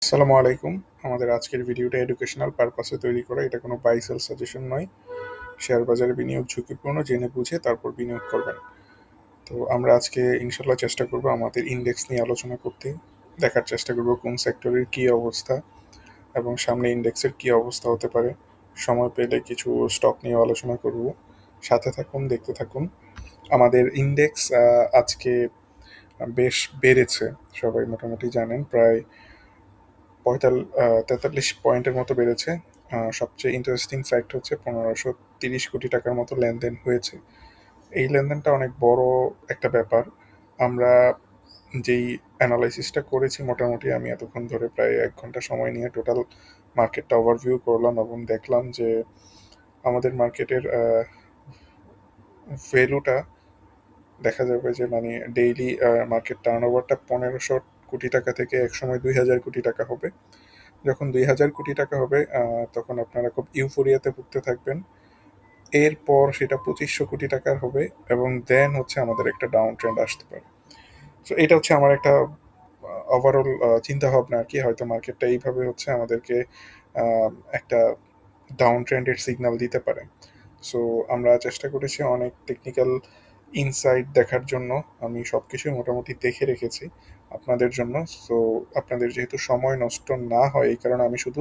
আসসালামু আলাইকুম। আমাদের আজকের ভিডিওটা এডুকেশনাল পারপাসে তৈরি করা। এটা কোনো বাই সেল সাজেশন নয়। শেয়ার বাজারে বিনিয়োগ ঝুঁকিপূর্ণ, জেনে বুঝে তারপর বিনিয়োগ করবেন। তো আমরা আজকে ইনশাল্লাহ চেষ্টা করব আমাদের ইন্ডেক্স নিয়ে আলোচনা করতে। দেখার চেষ্টা করব কোন সেক্টরের কী অবস্থা এবং সামনে ইন্ডেক্সের কী অবস্থা হতে পারে। সময় পেলে কিছু স্টক নিয়ে আলোচনা করব। সাথে থাকুন, দেখতে থাকুন। আমাদের ইন্ডেক্স আজকে বেশ বেড়েছে। সবাই মোটামুটি জানেন, প্রায় 43 পয়েন্টের মতো বেড়েছে। সবচেয়ে ইন্টারেস্টিং ফ্যাক্ট হচ্ছে 1530 কোটি টাকার মতো লেনদেন হয়েছে। এই লেনদেনটা অনেক বড় একটা ব্যাপার। আমরা যেই অ্যানালাইসিসটা করেছি, মোটামুটি আমি এতক্ষণ ধরে প্রায় 1 ঘন্টা সময় নিয়ে টোটাল মার্কেটটা ওভারভিউ করলাম এবং দেখলাম যে আমাদের মার্কেটের ভ্যালুটা দেখা যাবে যে মানে ডেইলি মার্কেট টার্নওভারটা 1500 কোটি টাকা থেকে একসময় 2000 কোটি টাকা হবে। যখন 2000 কোটি টাকা হবে তখন আপনারা খুব ইউফোরিয়াতে ভুগতে থাকবেন। এরপর সেটা 2500 কোটি টাকার হবে এবং দেন হচ্ছে আমাদের একটা ডাউন ট্রেন্ড আসতে পারে। সো এটা হচ্ছে আমার একটা ওভারঅল চিন্তা ভাবনা আর কি। হয়তো মার্কেটটা এইভাবে হচ্ছে আমাদেরকে আহ, একটা ডাউন ট্রেন্ডের সিগন্যাল দিতে পারে। সো আমরা চেষ্টা করেছি অনেক টেকনিক্যাল ইনসাইট দেখার জন্য। আমি সব কিছুই মোটামুটি দেখে রেখেছি আপনাদের জন্য। সো আপনাদের যেহেতু সময় নষ্ট না হয়, এই কারণে আমি শুধু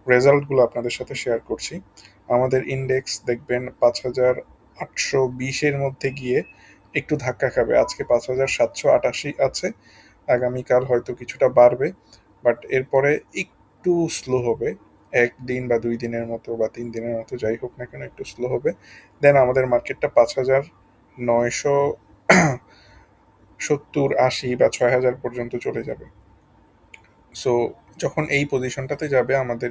রেজাল্টগুলো আপনাদের সাথে শেয়ার করছি। আমাদের ইন্ডেক্স দেখবেন 5820-এর মধ্যে গিয়ে একটু ধাক্কা খাবে। আজকে 5788 আছে, আগামীকাল হয়তো কিছুটা বাড়বে, বাট এরপরে একটু স্লো হবে। 1 দিন বা 2 দিনের মতো বা 3 দিনের মতো, যাই হোক না কেন, একটু স্লো হবে। দেন আমাদের মার্কেটটা 5970, 80 বা 6000 পর্যন্ত চলে যাবে। সো যখন এই পজিশনটাতে যাবে, আমাদের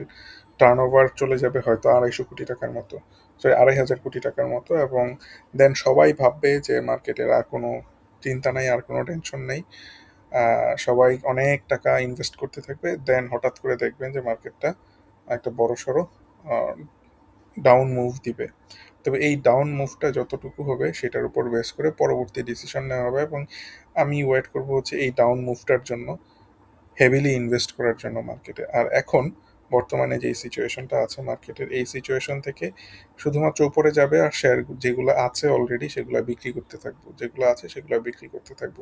টার্নওভার চলে যাবে হয়তো 250 কোটি টাকার মতো, সরি 2500 কোটি টাকার মতো। এবং দেন সবাই ভাববে যে মার্কেটের আর কোনো চিন্তা নাই, আর কোনো টেনশন নেই। সবাই অনেক টাকা ইনভেস্ট করতে থাকবে। দেন হঠাৎ করে দেখবেন যে মার্কেটটা একটা বড়সড় ডাউন মুভ দিবে। তবে এই ডাউন মুভটা যতটুকু হবে সেটার উপর বেস করে পরবর্তী ডিসিশন নেওয়া হবে, এবং আমি ওয়েট করবো হচ্ছে এই ডাউন মুভটার জন্য, হেভিলি ইনভেস্ট করার জন্য মার্কেটে। আর এখন বর্তমানে যেই সিচুয়েশনটা আছে মার্কেটের, এই সিচুয়েশন থেকে শুধুমাত্র উপরে যাবে, আর শেয়ার যেগুলো আছে অলরেডি সেগুলো বিক্রি করতে থাকবো, যেগুলো আছে সেগুলো বিক্রি করতে থাকবো।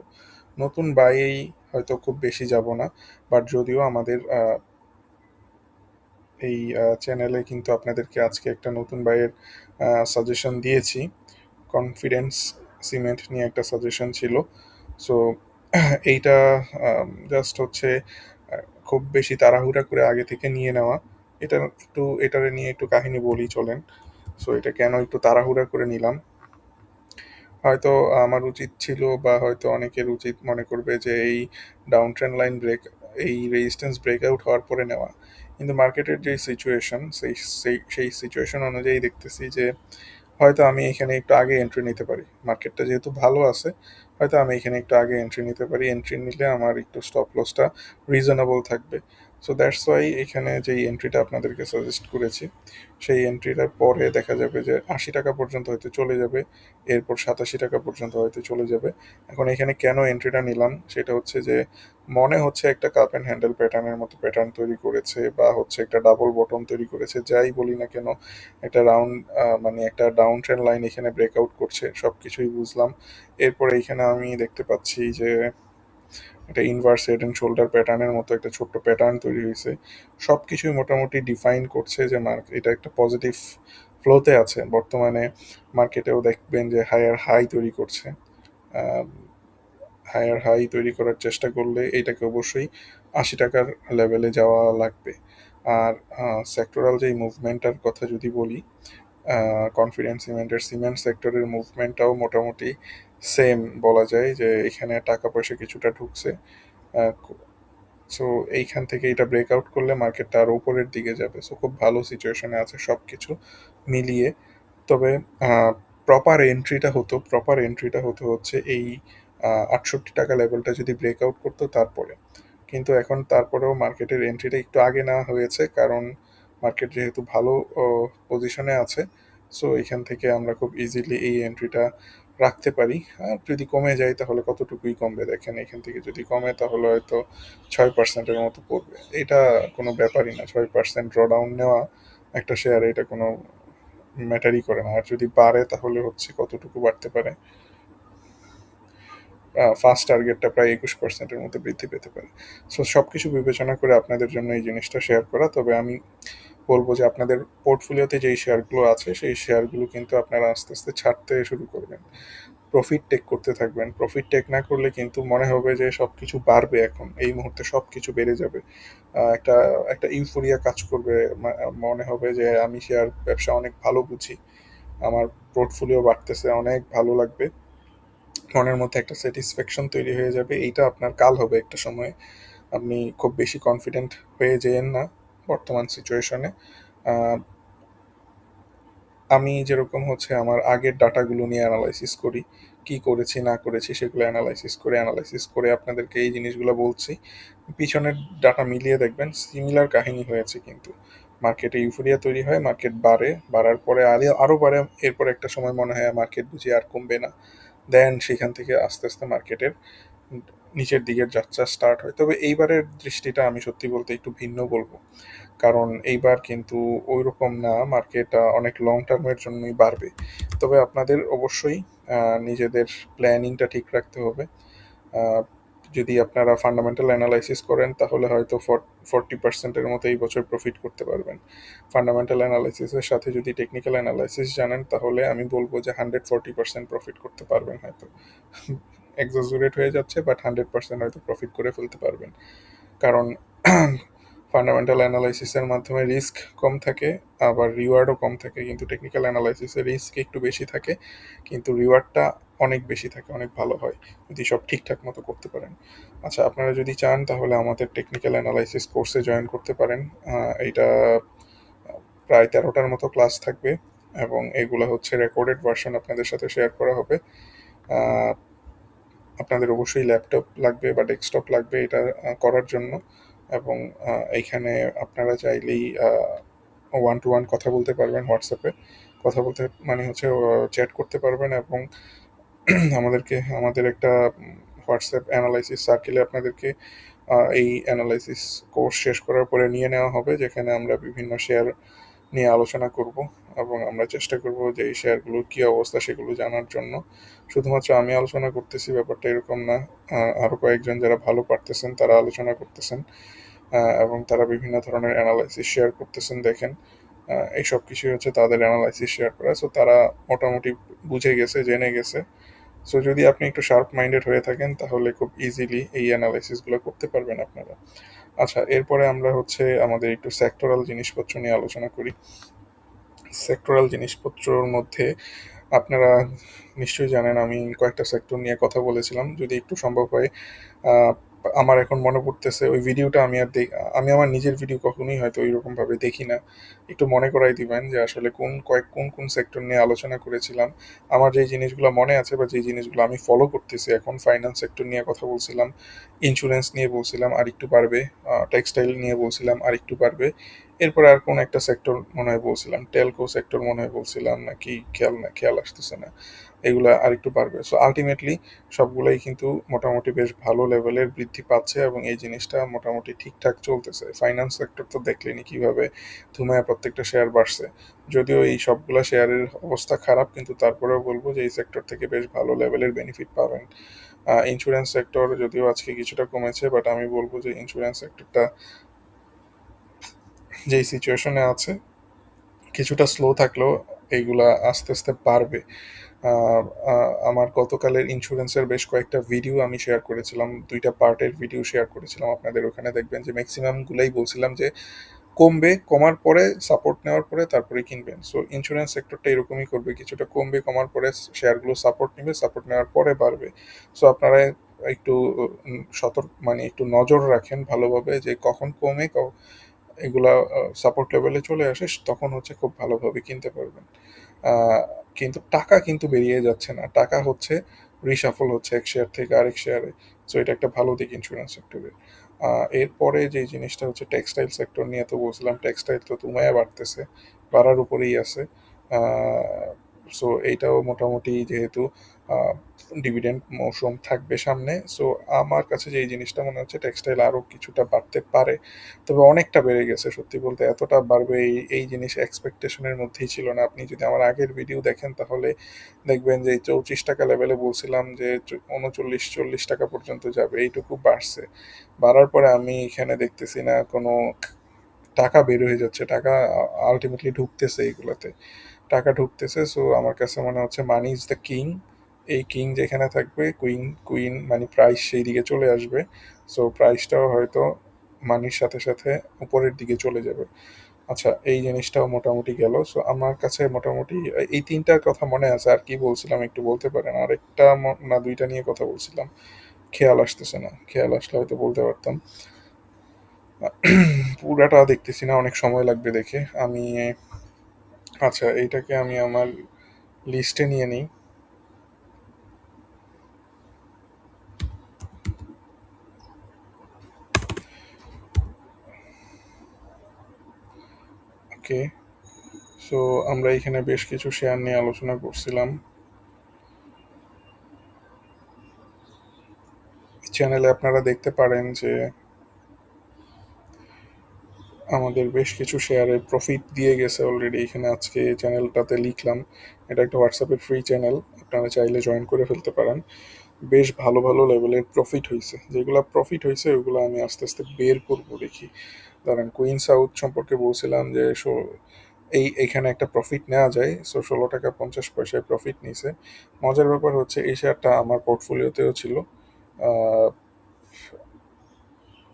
নতুন বাইয়েই হয়তো খুব বেশি যাব না। বাট যদিও আমাদের এই চ্যানেলে কিন্তু আপনাদেরকে আজকে একটা নতুন বাইয়ের সাজেশন দিয়েছি। কনফিডেন্স সিমেন্ট নিয়ে একটা সাজেশন ছিল। সো এইটা জাস্ট হচ্ছে খুব বেশি তাড়াহুড়া করে আগে থেকে নিয়ে নেওয়া। এটারে নিয়ে একটু কাহিনী বলি, চলেন। সো এটা কেন একটু তাড়াহুড়া করে নিলাম, হয়তো আমার উচিত ছিল, বা হয়তো অনেকের উচিত মনে করবে যে এই ডাউন ট্রেন্ড লাইন ব্রেক, এই রেজিস্ট্যান্স ব্রেকআউট হওয়ার পরে নেওয়া। কিন্তু মার্কেটের যে সিচুয়েশন, সেই সিচুয়েশন অনুযায়ী দেখতেছি যে হয়তো আমি এখানে একটু আগে এন্ট্রি নিতে পারি। মার্কেটটা যেহেতু ভালো আছে, হয়তো আমি এখানে একটু আগে এন্ট্রি নিতে পারি। এন্ট্রি নিলে আমার একটু স্টপ লসটা রিজনেবল থাকবে। সো দ্যাটস ওয়াই এখানে যেই এন্ট্রিটা আপনাদেরকে সাজেস্ট করেছি, সেই এন্ট্রিটার পরে দেখা যাবে যে 80 টাকা পর্যন্ত হয়তো চলে যাবে, এরপর 87 টাকা পর্যন্ত হয়তো চলে যাবে। এখন এখানে কেন এন্ট্রিটা নিলাম সেটা হচ্ছে যে মনে হচ্ছে একটা কাপ অ্যান্ড হ্যান্ডেল প্যাটার্নের মতো প্যাটার্ন তৈরি করেছে, বা হচ্ছে একটা ডাবল বটম তৈরি করেছে, যাই বলি না কেন, একটা রাউন্ড মানে একটা ডাউন ট্রেন্ড লাইন এখানে ব্রেকআউট করছে, সব কিছুই বুঝলাম। এরপরে এখানে আমি দেখতে পাচ্ছি যে একটা ইনভার্স হেড অ্যান্ড শোল্ডার প্যাটার্নের মতো একটা ছোট্ট প্যাটার্ন তৈরি হয়েছে। সব কিছুই মোটামুটি ডিফাইন করছে যে এটা একটা পজিটিভ ফ্লোতে আছে। বর্তমানে মার্কেটেও দেখবেন যে হায়ার হাই তৈরি করছে। হায়ার হাই তৈরি করার চেষ্টা করলে এইটাকে অবশ্যই 80 টাকার লেভেলে যাওয়া লাগবে। আর সেক্টরাল যেই মুভমেন্টটার কথা যদি বলি, কনফিডেন্স সিমেন্টের সিমেন্ট সেক্টরের মুভমেন্টটাও মোটামুটি সেম বলা যায়, যে এখানে টাকা পয়সা কিছুটা ঢুকছে। সো এইখান থেকে এটা ব্রেকআউট করলে মার্কেটটা আরও উপরের দিকে যাবে। সো খুব ভালো সিচুয়েশনে আছে সব কিছু মিলিয়ে। তবে প্রপার এন্ট্রিটা হতো হচ্ছে এই 68 টাকা লেভেলটা যদি ব্রেকআউট করতো তারপরে। কিন্তু এখন তারপরেও মার্কেটের এন্ট্রিটা একটু আগে নেওয়া হয়েছে, কারণ মার্কেট যেহেতু ভালো পজিশনে আছে। সো এখান থেকে আমরা খুব ইজিলি এই এন্ট্রিটা রাখতে পারি। আর যদি কমে যায় তাহলে কতটুকুই কমবে দেখেন, এখান থেকে যদি কমে তাহলে হয়তো 6% মতো পড়বে। এটা কোনো ব্যাপারই না, 6% ড্রডাউন নেওয়া একটা শেয়ারে এটা কোনো ম্যাটারই করে না। আর যদি বাড়ে তাহলে হচ্ছে কতটুকু বাড়তে পারে, ফার্স্ট টার্গেটটা প্রায় 21%-এর মতো বৃদ্ধি পেতে পারে। সো সব কিছু বিবেচনা করে আপনাদের জন্য এই জিনিসটা শেয়ার করা। তবে আমি বলবো যে আপনাদের পোর্টফোলিওতে যেই শেয়ারগুলো আছে সেই শেয়ারগুলো কিন্তু আপনারা আস্তে আস্তে ছাড়তে শুরু করবেন, প্রফিট টেক করতে থাকবেন। প্রফিট টেক না করলে কিন্তু মনে হবে যে সব কিছু বাড়বে, এখন এই মুহূর্তে সব কিছু বেড়ে যাবে, একটা একটা ইউফোরিয়া কাজ করবে, মনে হবে যে আমি শেয়ার ব্যবসা অনেক ভালো বুঝি, আমার পোর্টফোলিও বাড়তেছে, অনেক ভালো লাগবে, মনের মধ্যে একটা স্যাটিসফ্যাকশন তৈরি হয়ে যাবে। এইটা আপনার কাল হবে একটা সময়। আপনি খুব বেশি কনফিডেন্ট হয়ে যেয়েন না বর্তমান সিচুয়েশনে। আমি যেরকম হচ্ছে আমার আগের ডাটাগুলো নিয়ে অ্যানালাইসিস করি, কি করেছি না করেছি সেগুলো অ্যানালাইসিস করে আপনাদেরকে এই জিনিসগুলো বলছি। পিছনের ডাটা মিলিয়ে দেখবেন সিমিলার কাহিনী হয়েছে কিন্তু। মার্কেটে ইউফোরিয়া তৈরি হয়, মার্কেট বাড়ে, বাড়ার পরে আরও বাড়ে, এরপর একটা সময় মনে হয় মার্কেট বুঝি আর কমবে না, দেন সেখান থেকে আস্তে আস্তে মার্কেটের নিচের দিকের যাত্রা স্টার্ট হয়। তবে এইবারের দৃষ্টিটা আমি সত্যি বলতে একটু ভিন্ন বলবো, কারণ এইবার কিন্তু ওইরকম না, মার্কেট অনেক লং টার্মের জন্যই বাড়বে। তবে আপনাদের অবশ্যই নিজেদের প্ল্যানিংটা ঠিক রাখতে হবে। আহ, যদি আপনারা ফান্ডামেন্টাল অ্যানালাইসিস করেন তাহলে হয়তো 40%-এর মতো এই বছর প্রফিট করতে পারবেন। ফান্ডামেন্টাল অ্যানালাইসিসের সাথে যদি টেকনিক্যাল অ্যানালাইসিস জানেন তাহলে আমি বলবো যে 140% প্রফিট করতে পারবেন হয়তো। এক্সাজুরেট হয়ে যাচ্ছে, বাট 100% হয়তো প্রফিট করে ফেলতে পারবেন। কারণ ফান্ডামেন্টাল অ্যানালাইসিসের মাধ্যমে রিস্ক কম থাকে, আবার রিওয়ার্ডও কম থাকে, কিন্তু টেকনিক্যাল অ্যানালাইসিসে রিস্ক একটু বেশি থাকে কিন্তু রিওয়ার্ডটা অনেক বেশি থাকে, অনেক ভালো হয় যদি সব ঠিকঠাক মতো করতে পারেন। আচ্ছা, আপনারা যদি চান তাহলে আমাদের টেকনিক্যাল অ্যানালাইসিস কোর্সে জয়েন করতে পারেন। এইটা প্রায় 13টার মতো ক্লাস থাকবে এবং এগুলো হচ্ছে রেকর্ডেড ভার্সন আপনাদের সাথে শেয়ার করা হবে। আহ, আপনাদের অবশ্যই ল্যাপটপ লাগবে বা ডেস্কটপ লাগবে এটা করার জন্য। এবং এইখানে আপনারা চাইলেই ওয়ান টু ওয়ান কথা বলতে পারবেন হোয়াটসঅ্যাপে। কথা বলতে মানে হচ্ছে চ্যাট করতে পারবেন এবং আমাদের একটা হোয়াটসঅ্যাপ অ্যানালাইসিস সার্কেলে আপনাদেরকে এই অ্যানালাইসিস কোর্স শেষ করার পরে নিয়ে নেওয়া হবে, যেখানে আমরা বিভিন্ন শেয়ার নিয়ে আলোচনা করব এবং আমরা চেষ্টা করব যে এই শেয়ারগুলোর কী অবস্থা সেগুলো জানার জন্য। শুধুমাত্র আমি আলোচনা করতেছি ব্যাপারটা এরকম না, আরও কয়েকজন যারা ভালো পারতেছেন তারা আলোচনা করতেছেন এবং তারা বিভিন্ন ধরনের অ্যানালাইসিস শেয়ার করতেছেন। দেখেন, এইসব কিছুই হচ্ছে তাদের অ্যানালাইসিস শেয়ার করা। সো তারা মোটামুটি বুঝে গেছে, জেনে গেছে। সো যদি আপনি একটু শার্প মাইন্ডেড হয়ে থাকেন তাহলে খুব ইজিলি এই অ্যানালাইসিসগুলো করতে পারবেন আপনারা। আচ্ছা, এরপরে আমরা হচ্ছে আমাদের একটু সেক্টরাল জিনিসপত্র নিয়ে আলোচনা করি। সেক্টরাল জিনিসপত্রর মধ্যে আপনারা নিশ্চয়ই জানেন আমি কয়েকটা সেক্টর নিয়ে কথা বলেছিলাম। যদি একটু সম্ভব হয়, আহ, আমার এখন মনে পড়তেছে ওই ভিডিওটা আমি আর আমি আমার নিজের ভিডিও কখনোই হয়তো ওইরকম ভাবে দেখি না। একটু মনে করাই দিবেন যে আসলে কোন সেক্টর নিয়ে আলোচনা করেছিলাম। আমার যেই জিনিসগুলো মনে আছে বা যেই জিনিসগুলো আমি ফলো করতেছি এখন, ফাইন্যান্স সেক্টর নিয়ে কথা বলছিলাম, ইন্স্যুরেন্স নিয়ে বলছিলাম আর একটু পারবে, টেক্সটাইল নিয়ে বলছিলাম আর একটু পারবে, এরপরে আর কোন একটা সেক্টর মনে হয় বলছিলাম, টেলকো সেক্টর মনে হয় বলছিলাম, নাকি খেয়াল আসতেছে না, এগুলা আরেকটু বাড়বে। সো আলটিমেটলি সবগুলাই কিন্তু মোটামুটি বেশ ভালো লেভেলের বৃদ্ধি পাচ্ছে এবং এই জিনিসটা মোটামুটি ঠিকঠাক চলতেছে। ফাইন্যান্স সেক্টর তো দেখলেনি কিভাবে ধুমায় প্রত্যেকটা শেয়ার বাড়ছে। যদিও এই সবগুলা শেয়ারের অবস্থা খারাপ, কিন্তু তারপরেও বলবো যে এই সেক্টর থেকে বেশ ভালো লেভেলের বেনিফিট পাবেন। ইন্স্যুরেন্স সেক্টর যদিও আজকে কিছুটা কমেছে, বাট আমি বলবো যে ইন্স্যুরেন্স সেক্টরটা যেই সিচুয়েশনে আছে কিছুটা স্লো থাকলেও এইগুলা আস্তে আস্তে বাড়বে। আহ, আমার গতকালের ইন্স্যুরেন্সের বেশ কয়েকটা ভিডিও আমি শেয়ার করেছিলাম, 2টা পার্টের ভিডিও শেয়ার করেছিলাম আপনাদের। ওখানে দেখবেন যে ম্যাক্সিমাম গুলাই বলছিলাম যে কমবে, কমার পরে সাপোর্ট নেওয়ার পরে তারপরে কিনবেন। সো ইন্স্যুরেন্স সেক্টরটা এরকমই করবে, কিছুটা কমবে, কমার পরে শেয়ারগুলো সাপোর্ট নেবে, সাপোর্ট নেওয়ার পরে বাড়বে। সো আপনারা একটু সতর্ক মানে একটু নজর রাখেন ভালোভাবে যে কখন কমে এগুলা সাপোর্ট লেভেলে চলে আসে, তখন হচ্ছে খুব ভালোভাবে কিনতে পারবেন। আহ, কিন্তু টাকা কিন্তু বেরিয়ে যাচ্ছে না, টাকা হচ্ছে রিসাফল হচ্ছে এক শেয়ার থেকে আরেক শেয়ারে। সো এটা একটা ভালো দিক ইন্স্যুরেন্স সেক্টরে। এরপরে যে জিনিসটা হচ্ছে টেক্সটাইল সেক্টর নিয়ে তো বলছিলাম, টেক্সটাইল তো তুমায় বাড়তেছে, বাড়ার উপরেই আছে। সো এইটাও মোটামুটি যেহেতু ডিভিডেন্ড মৌসুম থাকবে সামনে। সো আমার কাছে যে এই জিনিসটা মনে হচ্ছে টেক্সটাইল আরও কিছুটা বাড়তে পারে, তবে অনেকটা বেড়ে গেছে সত্যি বলতে। এতটা বাড়বে এই জিনিস এক্সপেকটেশনের মধ্যেই ছিল না। আপনি যদি আমার আগের ভিডিও দেখেন তাহলে দেখবেন যে এই 34 টাকা লেভেলে বলছিলাম যে 39-40 টাকা পর্যন্ত যাবে, এইটুকু বাড়ছে। বাড়ার পরে আমি এখানে দেখতেছি না কোনো টাকা বের হয়ে যাচ্ছে, টাকা আলটিমেটলি ঢুকতেছে এইগুলাতে, টাকা ঢুকতেছে। সো আমার কাছে মনে হচ্ছে মানি ইজ দ্য কিং। এই কিং যেখানে থাকবে কুইন কুইন মানে প্রাইস সেই দিকে চলে আসবে। সো প্রাইসটাও হয়তো মানির সাথে সাথে উপরের দিকে চলে যাবে। আচ্ছা, এই জিনিসটাও মোটামুটি গেল। সো আমার কাছে মোটামুটি এই তিনটার কথা মনে আছে। আর কি বলছিলাম একটু বলতে পারেন? আরেকটা না দুইটা নিয়ে কথা বলছিলাম, খেয়াল আসতেছে না, খেয়াল আসলে হয়তো বলতে পারতাম। পুরাটা দেখতেছি না, অনেক সময় লাগবে দেখে আমি। আচ্ছা, এইটাকে আমি আমার লিস্টে নিয়ে নিই। ওকে, সো আমরা এখানে বেশ কিছু শেয়ার নিয়ে আলোচনা করছিলাম। চ্যানেলে আপনারা দেখতে পারেন যে আমাদের বেশ কিছু শেয়ারের প্রফিট দিয়ে গেছে অলরেডি। এখানে আজকে চ্যানেলটাতে লিখলাম, এটা একটা হোয়াটসঅ্যাপের ফ্রি চ্যানেল, আপনারা চাইলে জয়েন করে ফেলতে পারেন। বেশ ভালো ভালো লেভেলের প্রফিট হয়েছে। যেগুলো প্রফিট হয়েছে ওইগুলো আমি আস্তে আস্তে বের করবো দেখি। ধরেন কুইন সাউথ সম্পর্কে বলছিলাম যে এইখানে একটা প্রফিট নেওয়া যায়। সো 16 টাকা 50 পয়সায় প্রফিট নিছে। মজার ব্যাপার হচ্ছে এই শেয়ারটা আমার পোর্টফোলিওতেও ছিল। আহ,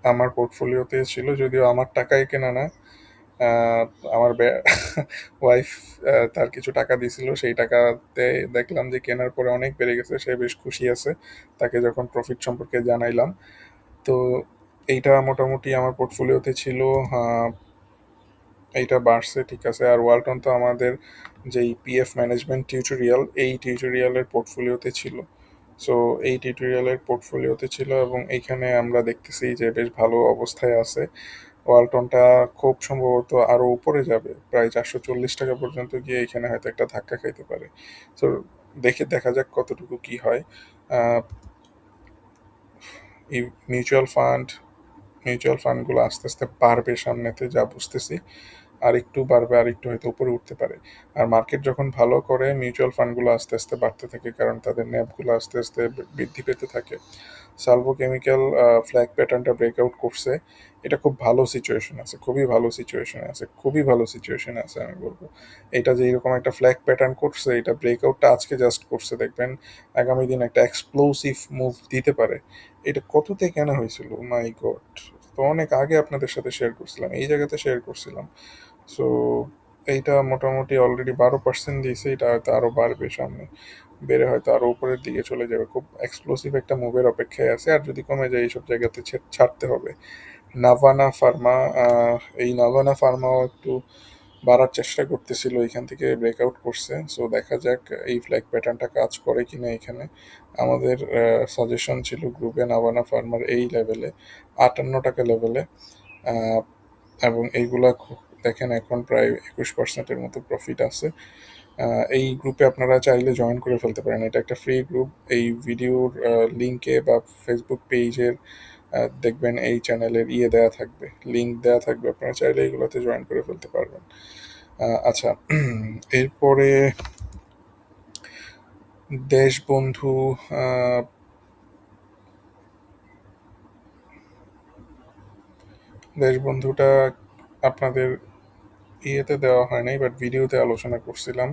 আমার পোর্টফোলিওতে ছিল, যদিও আমার টাকায় কেনা না। আহ, আমার ওয়াইফ তার কিছু টাকা দিছিল, সেই টাকাতে দেখলাম যে কেনার পরে অনেক বেড়ে গেছে, সে বেশ খুশি আছে। তাকে যখন প্রফিট সম্পর্কে জানাইলাম, তো এইটা মোটামুটি আমার পোর্টফোলিওতে ছিল। আহ, এইটা বাড়ছে, ঠিক আছে। আর ওয়ালটন তো আমাদের যেই পিএফ ম্যানেজমেন্ট টিউটোরিয়াল, এই টিউটোরিয়ালের পোর্টফোলিওতে ছিল। সো এই টিউটোরিয়ালের পোর্টফোলিওতে ছিল এবং এইখানে আমরা দেখতেছি যে বেশ ভালো অবস্থায় আছে। ওয়ালটনটা খুব সম্ভবত আরও উপরে যাবে, প্রায় 440 টাকা পর্যন্ত গিয়ে এখানে হয়তো একটা ধাক্কা খাইতে পারে। তো দেখা যাক কতটুকু কি হয়। আহ, এই মিউচুয়াল ফান্ডগুলো আস্তে আস্তে বাড়বে সামনেতে, যা বুঝতেছি। আর একটু বাড়বে, আর একটু হয়তো উপরে উঠতে পারে। আর মার্কেট যখন ভালো করে মিউচুয়াল ফান্ডগুলো আস্তে আস্তে বাড়তে থাকে, কারণ তাদের ন্যাবগুলো আস্তে আস্তে বৃদ্ধি পেতে থাকে। সালভো কেমিক্যাল ফ্ল্যাগ প্যাটার্নটা ব্রেকআউট করছে। এটা খুব ভালো সিচুয়েশন আছে, খুবই ভালো সিচুয়েশনে আছে, খুবই ভালো সিচুয়েশনে আছে আমি বলবো। এটা যে এরকম একটা ফ্ল্যাগ প্যাটার্ন করছে, এটা ব্রেকআউটটা আজকে জাস্ট করছে, দেখবেন আগামী দিন একটা এক্সপ্লোসিভ মুভ দিতে পারে। এটা কততে কেন হয়েছিল, মাই গড! তো অনেক আগে আপনাদের সাথে শেয়ার করছিলাম, এই জায়গাতে শেয়ার করছিলাম। সো এইটা মোটামুটি অলরেডি 12% দিয়েছে, এটা হয়তো আরও বাড়বে সামনে, বেড়ে হয়তো আরও উপরের দিকে চলে যাবে। খুব এক্সপ্লোসিভ একটা মুভের অপেক্ষায় আছে, আর যদি কমে যায় এইসব জায়গাতে ছাড়তে হবে। নাভানা ফার্মা, এই নাভানা ফার্মাও একটু বাড়ার চেষ্টা করতেছিল, এখান থেকে ব্রেকআউট করছে। সো দেখা যাক এই ফ্ল্যাগ প্যাটার্নটা কাজ করে কিনা এখানে। আমাদের সাজেশন ছিল গ্রুপে নাভানা ফার্মার এই লেভেলে, 58 টাকা লেভেলে। আহ, এবং এইগুলা দেখেন এখন প্রায় 21%-এর মতো প্রফিট আছে। এই গ্রুপে আপনারা চাইলে জয়েন করে ফেলতে পারেন, এটা একটা ফ্রি গ্রুপ। এই ভিডিওর লিঙ্কে বা ফেসবুক পেজের দেখবেন এই চ্যানেলের দেওয়া থাকবে, লিঙ্ক দেওয়া থাকবে, আপনারা চাইলে এগুলোতে জয়েন করে ফেলতে পারবেন। আচ্ছা, এরপরে দেশবন্ধু, আহ, দেশবন্ধুটা আপনাদের ইয়েতে দেওয়া হয় নাই, বাট ভিডিওতে আলোচনা করছিলাম।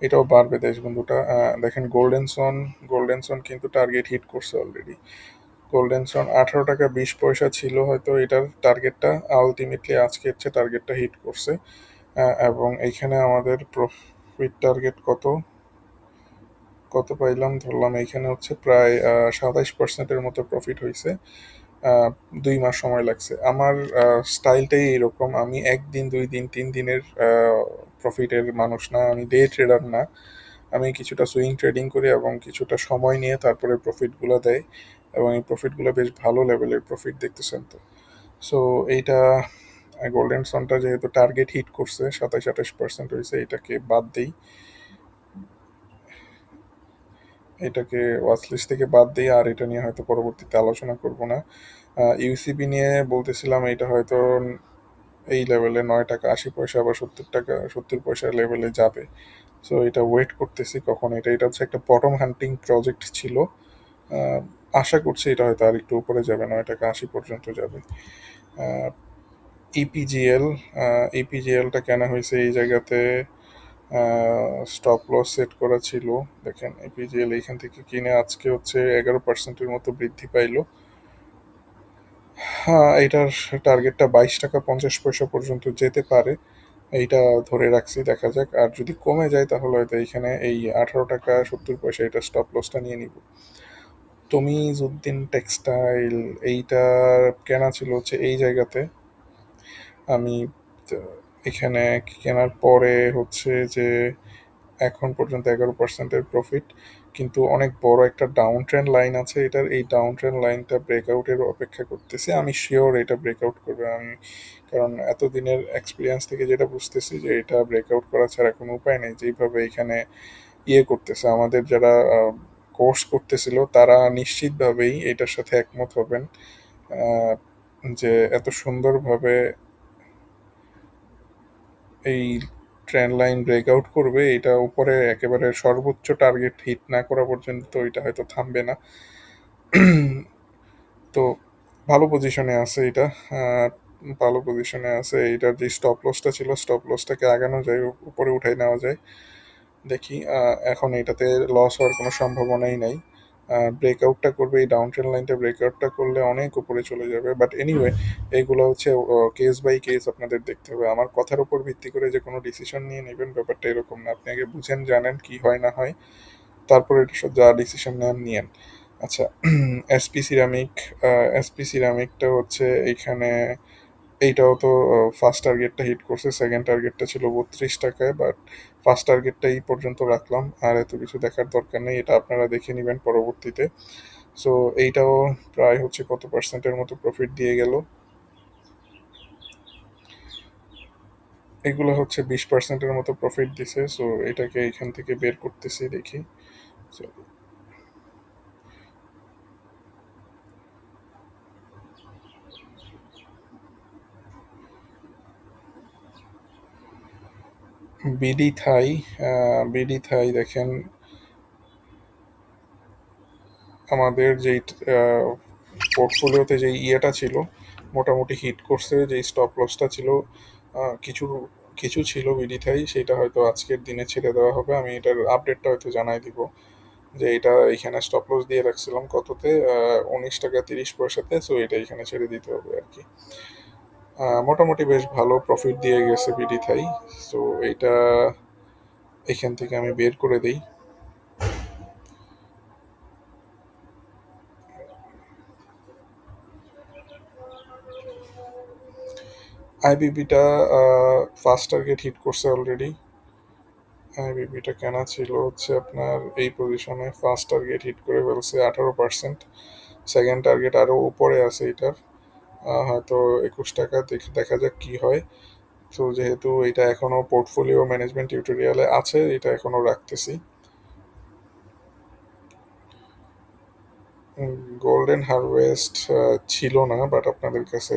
এটাও বাড়বে দেশবন্ধুটা। দেখেন গোল্ডেনসন কিন্তু টার্গেট হিট করছে অলরেডি। গোল্ডেনসন 18 টাকা 20 পয়সা ছিল হয়তো এটার টার্গেটটা, আলটিমেটলি আজকে হচ্ছে টার্গেটটা হিট করছে। এবং এইখানে আমাদের প্রফিট টার্গেট কত কত পাইলাম ধরলাম, এইখানে হচ্ছে প্রায় 27%-এর মতো প্রফিট হয়েছে। 2 মাস সময় লাগছে। আমার স্টাইলটাই এরকম, আমি 1 দিন 2 দিন 3 দিনের প্রফিটের মানুষ না, আমি ডে ট্রেডার না। আমি কিছুটা সুইং ট্রেডিং করি এবং কিছুটা সময় নিয়ে তারপরে প্রফিটগুলো দেয়, এবং এই প্রফিটগুলো বেশ ভালো লেভেলের প্রফিট দেখতেছেন তো। সো এইটা গোল্ডেন সনটা যেহেতু টার্গেট হিট করছে, 27-28% হয়েছে, এটাকে বাদ দিই। এটাকে ওয়াচ লিস্ট থেকে বাদ দিই, আর এটা নিয়ে হয়তো পরবর্তীতে আলোচনা করব না। ইউসিবি নিয়ে বলতেছিলাম, এটা হয়তো এই লেভেলে 9 টাকা 80 পয়সা বা 70 টাকা 70 পয়সা লেভেলে যাবে। সো এটা ওয়েট করতেছি কখন এটা হচ্ছে একটা বটম হান্টিং প্রজেক্ট ছিল। আহ, আশা করছি এটা হয়তো আর একটু উপরে যাবে, 9 টাকা 80 পর্যন্ত যাবে। ইপিজিএল, ইপিজিএলটা কেনা হয়েছে এই জায়গাতে, স্টপ লস সেট করা ছিল। দেখেন ইপিজিএল এইখান থেকে কিনে আজকে হচ্ছে 11%-এর মতো বৃদ্ধি পাইলো। হ্যাঁ, এটার টার্গেটটা 22 টাকা 50 পয়সা পর্যন্ত যেতে পারে, এইটা ধরে রাখছি, দেখা যাক। আর যদি কমে যায় তাহলে হয়তো এইখানে এই 18 টাকা 70 পয়সা এটা স্টপ লসটা নিয়ে নিব। তমিজউদ্দিন টেক্সটাইল, এইটা কেনা ছিল হচ্ছে এই জায়গাতে। আমি তো এখানে কেনার পরে হচ্ছে যে এখন পর্যন্ত 11%-এর প্রফিট, কিন্তু অনেক বড় একটা ডাউন ট্রেন্ড লাইন আছে এটার। এই ডাউন ট্রেন্ড লাইনটা ব্রেকআউটের অপেক্ষা করতেছে। আমি শিওর এটা ব্রেকআউট করবে। আমি কারণ এতদিনের এক্সপিরিয়েন্স থেকে যেটা বুঝতেছি যে এটা ব্রেকআউট করা ছাড়া কোনো উপায় নেই। যেইভাবে এখানে করতেছে, আমাদের যারা কোর্স করতেছিল তারা নিশ্চিতভাবেই এটার সাথে একমত হবেন, আহ, যে এত সুন্দরভাবে এই ট্রেন্ড লাইন ব্রেকআউট করবে, এটা উপরে একেবারে সর্বোচ্চ টার্গেট হিট না করা পর্যন্ত এটা হয়তো থামবে না। তো ভালো পজিশনে আছে এটা, আহ, ভালো পজিশনে আছে। এটার যে স্টপ লসটা ছিল, স্টপ লসটাকে আগানো যায়, উপরে উঠাই নেওয়া যায়। দেখি, এখন এটাতে লস হওয়ার কোনো সম্ভাবনাই নাই। ব্রেকআউটটা করবে, এই ডাউন ট্রেন্ড লাইনটা ব্রেকআউটটা করলে অনেক উপরে চলে যাবে। বাট এনিওয়ে, এগুলো হচ্ছে কেস বাই কেস আপনাদের দেখতে হবে। আমার কথার উপর ভিত্তি করে যে কোনো ডিসিশন নিয়ে নেবেন ব্যাপারটা এরকম না। আপনি আগে বুঝেন, জানেন কি হয় না হয়, তারপরে এটা যা ডিসিশন নেন নিয়েন। আচ্ছা, এসপি সিরামিক, এসপি সিরামিকটা হচ্ছে এইখানে, এইটাও তো ফার্স্ট টার্গেটটা হিট করছে, সেকেন্ড টার্গেটটা ছিল 32 টাকায়, বাট ফার্স্ট টার্গেটটা এই পর্যন্ত রাখলাম। আর এত কিছু দেখার দরকার নেই, এটা আপনারা দেখে নেবেন পরবর্তীতে। সো এইটাও প্রায় হচ্ছে কত পার্সেন্টের মতো প্রফিট দিয়ে গেল। এগুলো হচ্ছে 20%-এর মতো প্রফিট দিছে। সো এটাকে এখান থেকে বের করতেছি, দেখি। So, BD Thai, BD Thai দেখেন, আমাদের যেই পোর্টফোলিওতে যেই ইয়েটা ছিল মোটামুটি হিট করছে, যেই স্টপ লসটা ছিল, কিছু কিছু ছিল বিডিথাই, সেটা হয়তো আজকের দিনে ছেড়ে দেওয়া হবে। আমি এটার আপডেটটা হয়তো জানাই দিব, যে এটা এখানে স্টপ লস দিয়ে রাখছিলাম কততে, 19 টাকা 30 পয়সাতে। সো এটা এখানে ছেড়ে দিতে হবে আর কি। মোটামুটি বেশ ভালো প্রফিট দিয়ে গেছে বিডিথাই। সো এইটা এখান থেকে আমি বের করে দিই। আইবিবিটা ফার্স্ট টার্গেট হিট করছে অলরেডি। আইবিবিটা কেনা ছিল হচ্ছে আপনার এই পজিশনে, ফার্স্ট টার্গেট হিট করে ফেলছে 18%। সেকেন্ড টার্গেট আরও উপরে আছে এটার, হয়তো 21 টাকা, দেখা যাক কি হয়। তো যেহেতু এটা এখনও পোর্টফোলিও ম্যানেজমেন্ট টিউটোরিয়ালে আছে, এটা এখনও রাখতেছি। গোল্ডেন হারভেস্ট ছিল না, বাট আপনাদের কাছে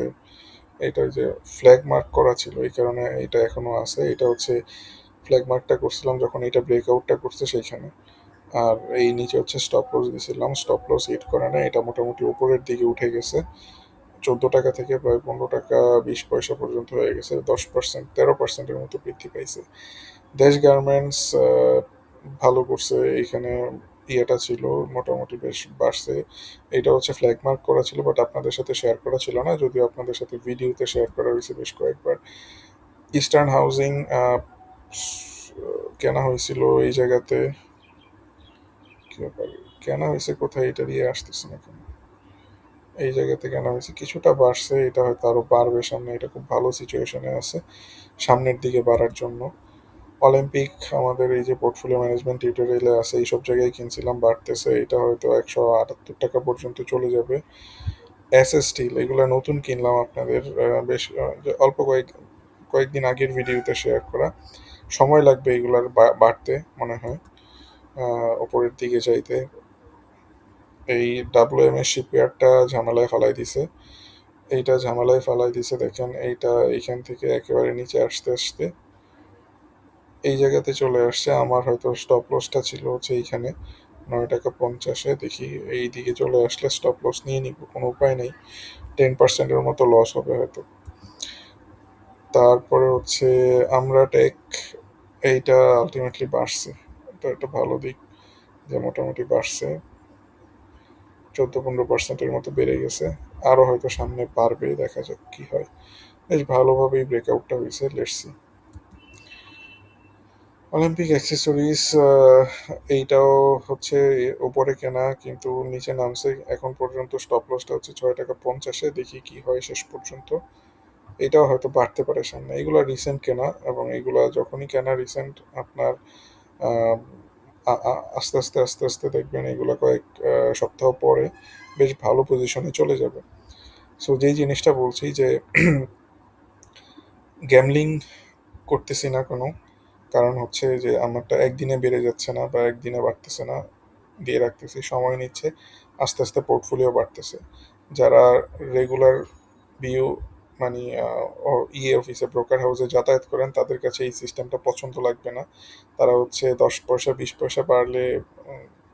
এটা যে ফ্ল্যাগ মার্ক করা ছিল এই কারণে এটা এখনো আছে। এটা হচ্ছে ফ্ল্যাগ মার্কটা করছিলাম যখন এটা ব্রেকআউটটা করছে সেইখানে। আর এই নিচে হচ্ছে স্টপ লস দিয়েছিলাম, স্টপ লস হিট করে না, এটা মোটামুটি উপরের দিকে উঠে গেছে। 14 টাকা থেকে প্রায় 15 টাকা 20 পয়সা পর্যন্ত হয়ে গেছে, 10% 13%-এর মতো বৃদ্ধি পাইছে। দেশ গার্মেন্টস ভালো করছে, এখানে ইয়েটা ছিল, মোটামুটি বেশ বাড়ছে। এটা হচ্ছে ফ্ল্যাগ মার্ক করা ছিল, বাট আপনাদের সাথে শেয়ার করা ছিল না, যদিও আপনাদের সাথে ভিডিওতে শেয়ার করা হয়েছে বেশ কয়েকবার। ইস্টার্ন হাউজিং কেনা হয়েছিল এই জায়গাতে, কি ব্যাপার, কেনা হয়েছে কোথায়, এটা দিয়ে আসতেছে না কেন, এই জায়গাতে কেনা হয়েছে, কিছুটা বাড়ছে, এটা হয়তো আরো বাড়বে সামনে, এটা খুব ভালো সিচুয়েশনে আছে সামনের দিকে বাড়ার জন্য। অলিম্পিক আমাদের এই যে পোর্টফোলিও ম্যানেজমেন্ট টিউটোরিয়ালে আছে, এইসব জায়গায় কিনছিলাম, বাড়তেছে, এটা হয়তো 178 টাকা পর্যন্ত চলে যাবে। এস এস স্টিল, এগুলো নতুন কিনলাম, আপনাদের বেশ যে অল্প কয়েকদিন আগের ভিডিওতে শেয়ার করা। সময় লাগবে এগুলার বাড়তে মনে হয়। ওপরের দিকে যাইতে। এই WM এর শিপইয়ার্ডটা ঝামেলায় ফালাই দিছে। এইটা ঝামেলায় ফালাই দিছে, দেখেন এইটা এইখান থেকে একেবারে নিচে আসতে আসতে এই জায়গাতে চলে আসছে। আমার হয়তো স্টপ লসটা ছিল হচ্ছে এইখানে 9 টাকা 50-এ, দেখি এই দিকে চলে আসলে স্টপ লস নিয়ে নিব, কোনো উপায় নেই। 10%-এর মতো লস হবে হয়তো। তারপরে হচ্ছে আমরা টেক, এইটা আলটিমেটলি বাড়ছে। এটা একটা ভালো দিক যে মোটামুটি বাড়ছে, 14-15%-এর মতো বেড়ে গেছে। আরও হয়তো সামনে বাড়বে, দেখা যাক কি হয়। বেশ ভালোভাবেই ব্রেকআউটটা হয়েছে, লেটস সি। অলিম্পিক অ্যাক্সেসরিজ, এইটাও হচ্ছে উপরে কেনা কিন্তু নিচে নামছে। এখন পর্যন্ত স্টপ লসটা হচ্ছে 6 টাকা 50-এ, দেখি কি হয় শেষ পর্যন্ত। এটাও হয়তো বাড়তে পারে সামনে। এগুলো রিসেন্ট কেনা, এবং এগুলা যখনই কেনা রিসেন্ট আপনার আহ, আস্তে আস্তে আস্তে আস্তে দেখবেন এগুলো কয়েক সপ্তাহ পরে বেশ ভালো পজিশনে চলে যাবে। সো যেই জিনিসটা বলছি যে গ্যামলিং করতেছি না কোনো, কারণ হচ্ছে যে আমারটা একদিনে বেড়ে যাচ্ছে না বা একদিনে বাড়তেছে না, দিয়ে রাখতেছি, সময় নিচ্ছে, আস্তে আস্তে পোর্টফোলিও বাড়তেছে। যারা রেগুলার বিউ মানে অফিসে ব্রোকার হাউসে যাতায়াত করেন তাদের কাছে এই সিস্টেমটা পছন্দ লাগবে না। তারা হচ্ছে 10 পয়সা 20 পয়সা বাড়লে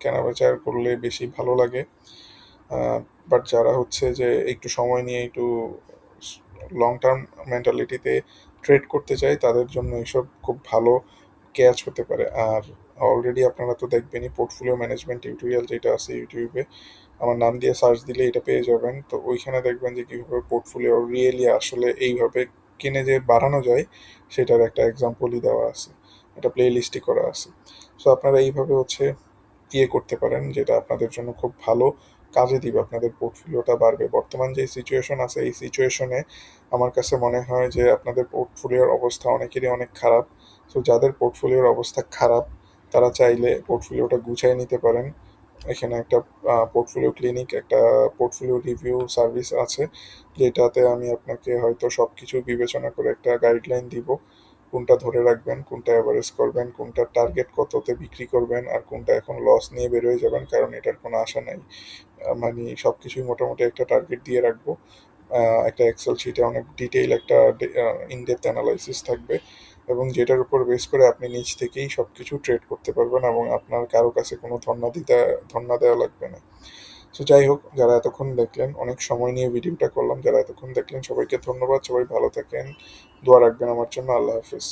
কেনা বেচা করলে বেশি ভালো লাগে। বাট যারা হচ্ছে যে একটু সময় নিয়ে একটু লং টার্ম মেন্টালিটিতে ট্রেড করতে চায় তাদের জন্য এসব খুব ভালো ক্যাচ হতে পারে। আর অলরেডি আপনারা তো দেখবেনই পোর্টফোলিও ম্যানেজমেন্ট টিউটোরিয়াল যেটা আছে ইউটিউবে, আমার নাম দিয়ে সার্চ দিলে এটা পেয়ে যাবেন। তো ওইখানে দেখবেন যে কীভাবে পোর্টফোলিও রিয়েলি আসলে এইভাবে কিনে যে বাড়ানো যায় সেটার একটা এক্সাম্পলই দেওয়া আছে, একটা প্লে লিস্টই করা আছে। সো আপনারা এইভাবে হচ্ছে করতে পারেন, যেটা আপনাদের জন্য খুব ভালো কাজে দিবে, আপনাদের পোর্টফোলিওটা বাড়বে। বর্তমান যে সিচুয়েশন আছে এই সিচুয়েশনে আমার কাছে মনে হয় যে আপনাদের পোর্টফোলিওর অবস্থা অনেকেরই অনেক খারাপ। সো যাদের পোর্টফোলিওর অবস্থা খারাপ তারা চাইলে পোর্টফোলিওটা গুছিয়ে নিতে পারেন। এখানে একটা পোর্টফোলিও ক্লিনিক, একটা পোর্টফোলিও রিভিউ সার্ভিস আছে, যেটাতে আমি আপনাকে হয়তো সব কিছু বিবেচনা করে একটা গাইডলাইন দিব, কোনটা ধরে রাখবেন, কোনটা অ্যাভারেজ করবেন, কোনটা টার্গেট কততে বিক্রি করবেন, আর কোনটা এখন লস নিয়ে বেরোয় যাবেন কারণ এটার কোনো আশা নাই। মানে সব কিছুই মোটামুটি একটা টার্গেট দিয়ে রাখবো। একটা এক্সেল শিটে অনেক ডিটেইল একটা ইনডেপথ অ্যানালাইসিস থাকবে, এবং যেটার উপর বেস করে আপনি নিজ থেকেই সব কিছু ট্রেড করতে পারবেন, এবং আপনার কারো কাছে কোনো ধর্ণা দেওয়া লাগবে না। সো যাই হোক, যারা এতক্ষণ দেখলেন, অনেক সময় নিয়ে ভিডিওটা করলাম, যারা এতক্ষণ দেখলেন সবাইকে ধন্যবাদ। সবাই ভালো থাকেন, দোয়া রাখবেন আমার জন্য। আল্লাহ হাফিজ।